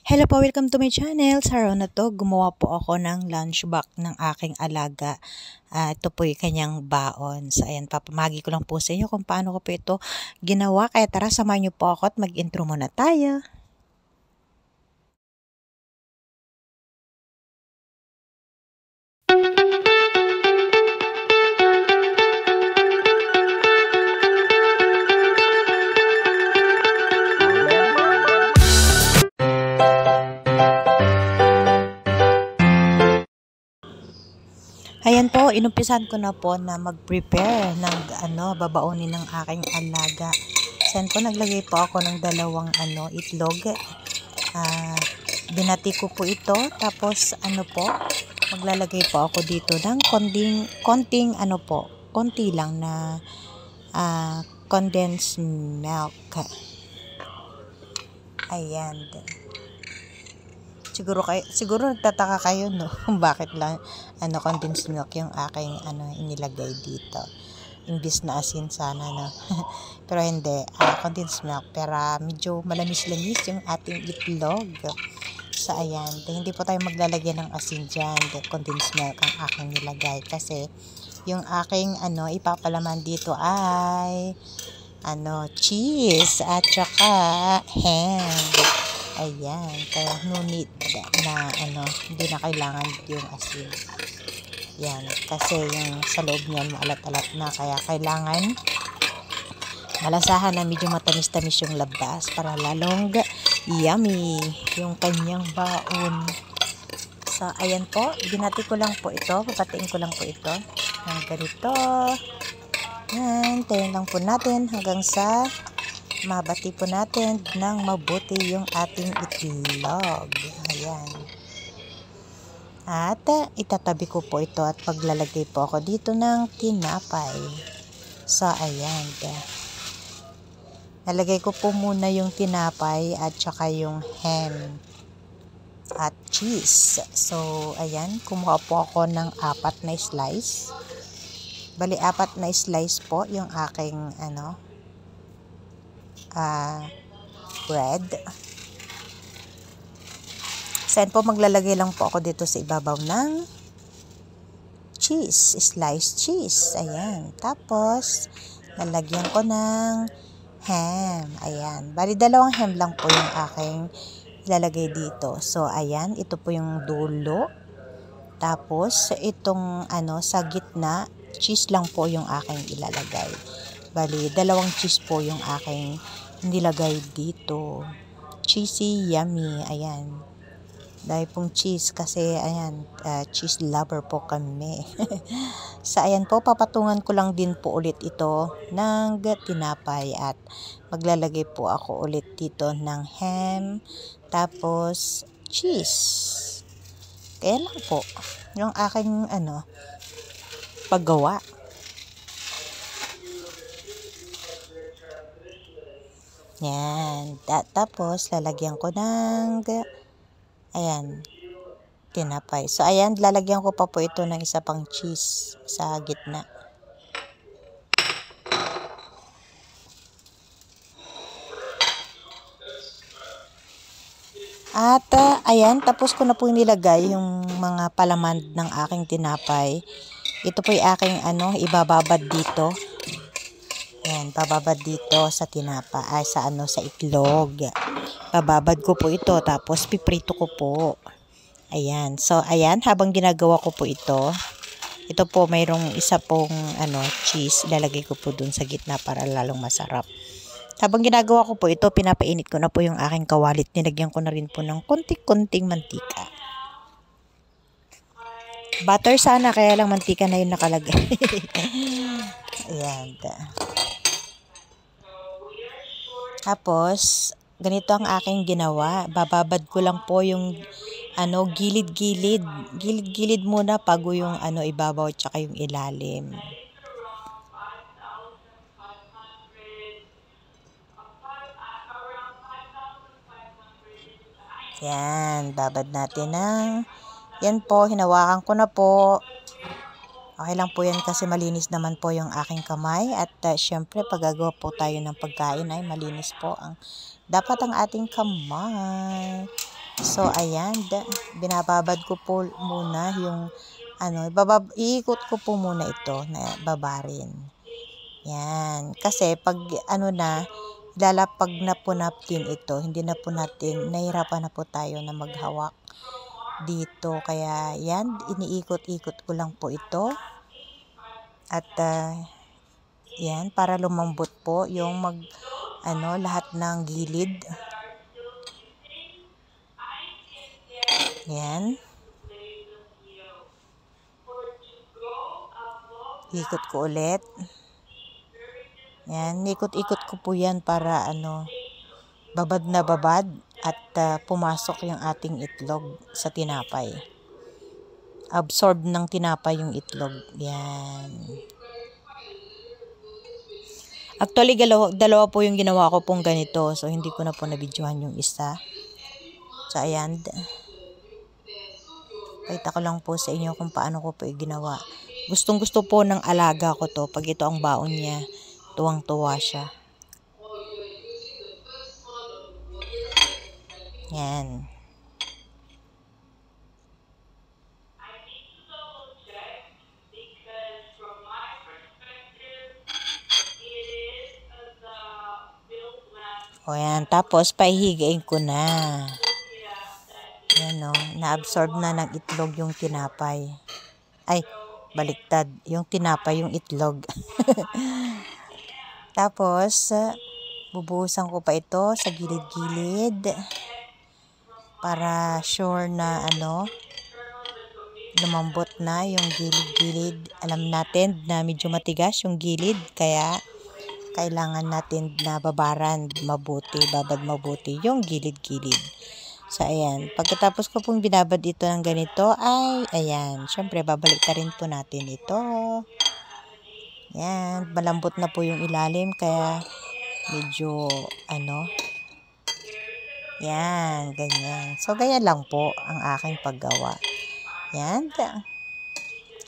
Hello po, welcome to my channel. Sa araw na to, gumawa po ako ng lunch box ng aking alaga. Ito po yung kanyang baon. So, ayan, papamagi ko lang po sa inyo kung paano ko po ito ginawa. Kaya tara, samahan niyo po ako at mag-intro muna tayo. Ayan po, inumpisan ko na po na mag-prepare ng babaonin ng aking alaga. Sen po, naglagay po ako ng dalawang itlog. Binati ko po ito. Tapos maglalagay po ako dito ng konting konti lang na condensed milk. Ayan. Siguro nagtataka kayo, no, kung bakit lang condensed milk yung aking inilagay dito. Imbis na asin sana, no. Pero hindi, condensed milk, pero medyo malamis-lamis yung ating itlog. So ayan, hindi po tayo maglalagay ng asin dyan. Condensed milk ang aking nilagay kasi yung aking ipapalaman dito ay cheese at saka ham. Ayan, kaya no need na hindi na kailangan yung asin. Yan, kasi yung sa loob niyan maalat-alat na, kaya kailangan malasahan na medyo matamis-tamis yung labas para lalong yummy yung kanyang baon. So, ayan po, binati ko lang po ito, papatiin ko lang po ito ng ganito. Yan, tayo lang po natin hanggang sa mabati po natin ng mabuti yung ating itlog. Ayan. At itatabi ko po ito at paglalagay po ako dito ng tinapay. So, ayan. Nalagay ko po muna yung tinapay at saka yung ham at cheese. So, ayan. Kumuha po ako ng 4 na slice. Bali, 4 na slice po yung aking bread. Saan po maglalagay lang po ako dito sa ibabaw ng cheese, sliced cheese. Ayan. Tapos, lalagyan ko ng ham. Ayan. Bali, 2 ham lang po yung aking ilalagay dito. So, ayan. Ito po yung dulo. Tapos, itong sa gitna, cheese lang po yung aking ilalagay. Bali, 2 cheese po yung aking nilagay dito. Cheesy, yummy. Ayan. Dahil pong cheese kasi, ayan, cheese lover po kami. So, ayan po, papatungan ko lang din po ulit ito ng tinapay at maglalagay po ako ulit dito ng ham, tapos cheese. Kaya lang po, yung aking paggawa. Yan. Tapos, lalagyan ko ng tinapay. So, ayan, lalagyan ko pa po ito ng isa pang cheese sa gitna. At, ayan, tapos ko na po nilagay yung mga palaman ng aking tinapay. Ito po yung aking ibababad dito. Ayan, bababad dito sa tinapa, sa itlog. Bababad ko po ito, tapos piprito ko po. Ayan, so ayan, habang ginagawa ko po ito po mayroong isa pong cheese, ilalagay ko po dun sa gitna para lalong masarap. Habang ginagawa ko po ito, pinapainit ko na po yung aking kawalit. Nilagyan ko na rin po ng konting mantika. Butter sana, kaya lang mantika na yung nakalagay. Ayan. Tapos, ganito ang aking ginawa. Bababad ko lang po yung gilid-gilid. Gilid-gilid muna bago yung ibabaw at saka yung ilalim. Yan, babad natin yan po, hinawakan ko na po. Okay lang po yan kasi malinis naman po yung aking kamay. At syempre, pag gagawa po tayo ng pagkain ay malinis po dapat ang ating kamay. So, ayan, binababad ko po muna yung, iikot ko po muna ito na babarin. Yan. Kasi, pag, ilalapag na po natin ito, hindi na po natin, nahirapan na po tayo na maghawak dito. Kaya, yan, iniikot-ikot ko lang po ito. At, yan, para lumambot po yung lahat ng gilid. Yan. Ikot ko ulit. Yan, ikot-ikot ko po yan para babad na babad at pumasok yung ating itlog sa tinapay. Absorb ng tinapay yung itlog. Yan. Actually, dalawa po yung ginawa ko pong ganito. So, hindi ko na po nabidyohan yung isa. So, ayan. Pakita ko lang po sa inyo kung paano ko po ginawa. Gustong gusto po ng alaga ko to. Pag ito ang baon niya, tuwang-tuwa siya. Yan. O yan. Tapos, pahihigain ko na. Yan o. Na-absorb na ng itlog yung tinapay. Ay, baliktad. Yung tinapay, yung itlog. Tapos, bubuhusan ko pa ito sa gilid-gilid. Para sure na lumambot na yung gilid-gilid. Alam natin na medyo matigas yung gilid. Kaya, kailangan natin na babaran mabuti, babad mabuti yung gilid-gilid. So, ayan. Pagkatapos ko pong binabad ito ng ganito, ay, ayan. Siyempre, babalik na rin po natin ito. Ayan. Malambot na po yung ilalim, kaya medyo, yan, ganyan. So, ganyan lang po ang aking paggawa. Yan.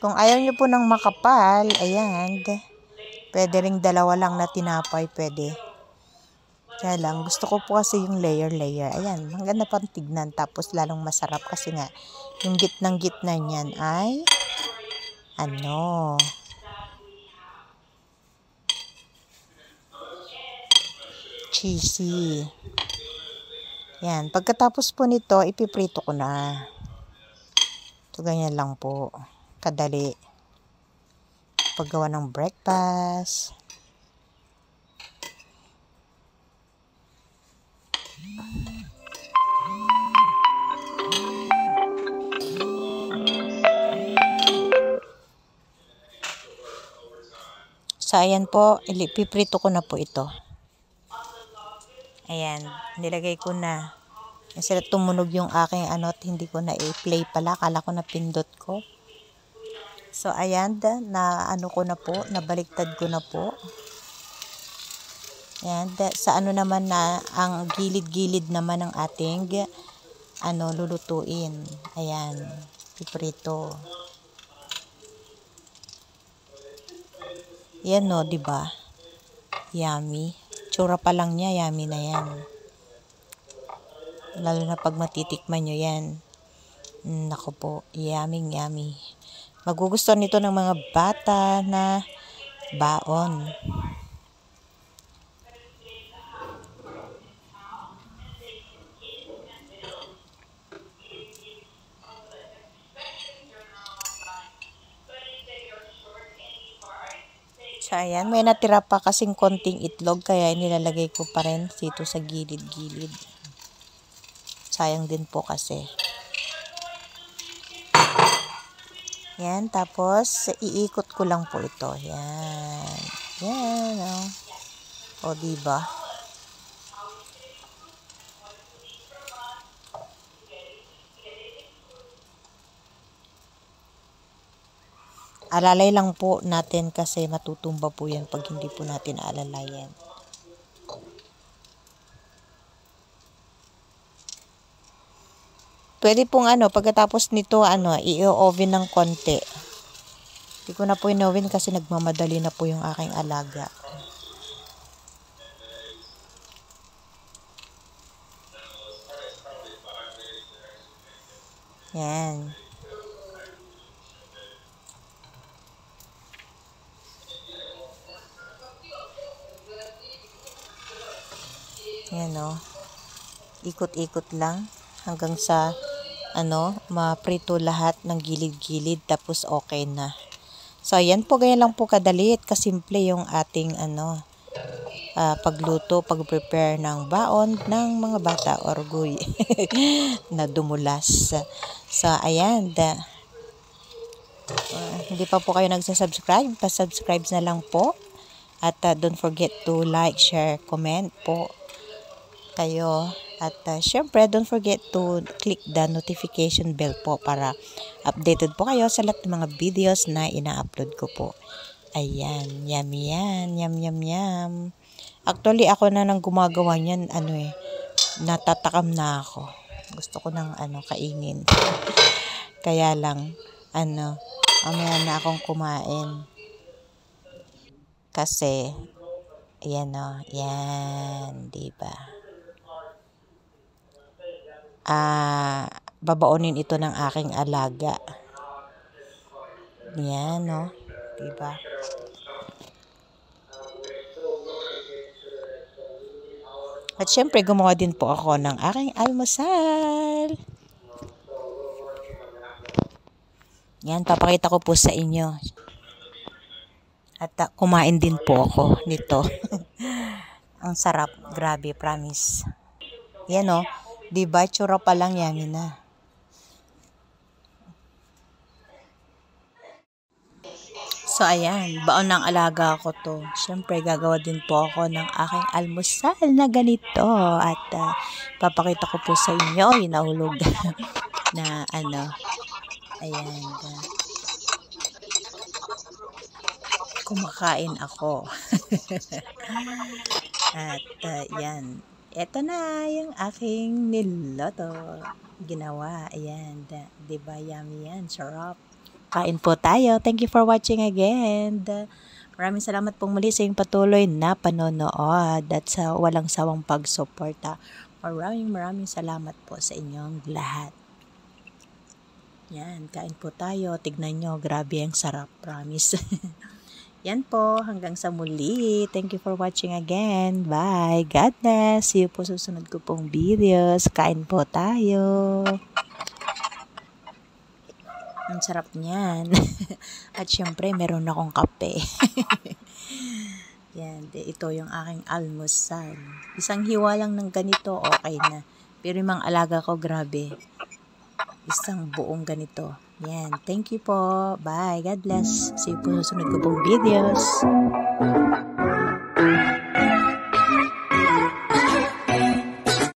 Kung ayaw nyo po ng makapal, ayan. Pwede ring dalawa lang na tinapay, pwede. Kaya lang, gusto ko po kasi yung layer. Ayan, maganda pang tignan. Tapos lalong masarap kasi nga, yung gitnang-gitna niyan ay, cheesy. Yan, pagkatapos po nito, ipiprito ko na. So, ganyan lang po. Kadali. Paggawa ng breakfast. So, ayan po, ipiprito ko na po ito. Ayan, nilagay ko na. Kasi tumunog yung aking at hindi ko na i-play pala. Akala ko na pindot ko. So, ayan, na ko na po, nabaliktad ko na po. Ayan, sa naman na, ang gilid-gilid naman ng ating, lulutuin. Ayan, iprito. Yan no, diba? Yummy. Tsura pa lang niya, yummy na yan. Lalo na pag matitikman nyo yan. Naku po, yummy. Magugustuhan nito ng mga bata na baon. So, ayan, may natira pa kasing konting itlog, kaya nilalagay ko pa rin dito sa gilid-gilid. Sayang din po kasi. Yan, tapos iikot ko lang po ito. Yan. Yan, o diba? Alalay lang po natin kasi matutumba po yan pag hindi po natin alalayan. Pwede pong pagkatapos nito i-oven ng konti. Hindi ko na po in-oven kasi nagmamadali na po yung aking alaga. Yan. Yan o. Ikot-ikot lang hanggang sa maprito lahat ng gilid-gilid tapos okay na. So, ayan po, ganyan lang po kadali at kasimple yung ating pagluto, pag-prepare ng baon ng mga bata or guy na dumulas. So, ayan. Hindi pa po kayo nagsasubscribe, pa-subscribe na lang po. At don't forget to like, share, comment po kayo. At syempre, don't forget to click the notification bell po para updated po kayo sa lahat ng mga videos na ina-upload ko po. Ayan, yummy yan. Yum, yum, yum. Actually, ako na nang gumagawa niyan, natatakam na ako. Gusto ko nang kainin. Kaya lang, mamaya na akong kumain. Kasi, ayan yan, diba? Babaonin ito ng aking alaga. Yan, diba? At syempre, gumawa din po ako ng aking almusal. Yan, papakita ko po sa inyo. At kumain din po ako nito. Ang sarap, grabe, promise. Yan diba, tsura pa lang yummy na. So, ayan, baon ng alaga ko to. Siyempre, gagawa din po ako ng aking almusal na ganito. At papakita ko po sa inyo, nahulog na ayan. Kumakain ako. At yan. Ito na yung aking niloto. Ginawa. Ayan. Diba yummy yan? Sarap. Kain po tayo. Thank you for watching again. Maraming salamat pong muli sa inyong patuloy na panonood at sa walang sawang pagsuporta. Maraming salamat po sa inyong lahat. Yan. Kain po tayo. Tignan nyo. Grabe ang sarap. Promise. Yan po, hanggang sa muli. Thank you for watching again. Bye. God bless. See you po sa susunod ko pong videos. Kain po tayo. Ang sarap niyan. At syempre, meron akong kape. Yan, ito yung aking almusal. Isang hiwa lang ng ganito, okay na. Pero yung mga alaga ko, grabe. Isang buong ganito. Yan. Thank you po. Bye. God bless. See you po sa sunod ko pong videos.